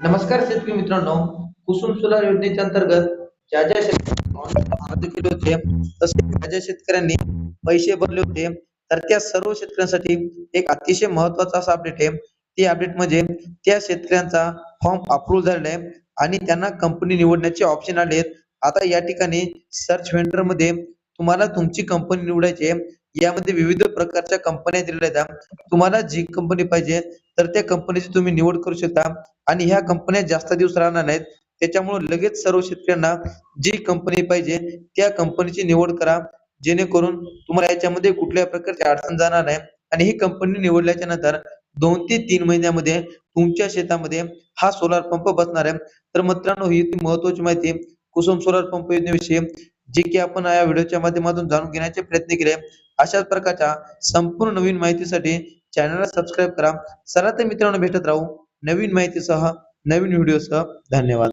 नमस्कार शेतकरी मित्रांनो. कुसुम सोलार योजनेच्या अंतर्गत ज्या शेतकऱ्यांनी ऑनलाईन अर्ज केले होते, तसेच ज्या शेतकऱ्यांनी पैसे भरले होते, तर त्या सर्व शेतकऱ्यांसाठी एक अतिशय महत्त्वाचा असा अपडेट आहे. ते अपडेट म्हणजे त्या शेतकऱ्यांचा फॉर्म अप्रूव्ह झालेला आहे आणि त्यांना कंपनी निवडण्याचे ऑप्शन आले आहेत. आता या ठिकाणी सर्च व्हेंडरमध्ये तुम्हाला तुमची कंपनी निवडायची आहे. यामध्ये विविध प्रकारच्या कंपन्या दिलेल्या आहेत. तुम्हाला जी कंपनी पाहिजे तर त्या कंपनीची तुम्ही निवड करू शकता. आणि ह्या कंपन्या जास्त दिवस राहणार नाहीत. त्याच्यामुळे लगेच सर्व शेतकऱ्यांना जी कंपनी पाहिजे त्या कंपनीची निवड करा. जेणेकरून तुम्हाला याच्यामध्ये कुठल्याही प्रकारची अडचण जाणार नाही आणि ही कंपनी निवडल्याच्या नंतर 2 ते 3 महिन्यामध्ये तुमच्या शेतामध्ये हा सोलार पंप बसणार आहे. तर मित्रांनो, ही ती महत्त्वाची माहिती कुसुम सोलार पंप योजनेविषयी जी की आपण या व्हिडिओच्या माध्यमातून जाणून घेण्याचे प्रयत्न केले. अशाच प्रकारच्या संपूर्ण नवीन माहितीसाठी चॅनलला सबस्क्राईब करा. चला तर मित्रांनो, भेटत राहू नवीन माहितीसह, नवीन व्हिडिओसह. धन्यवाद.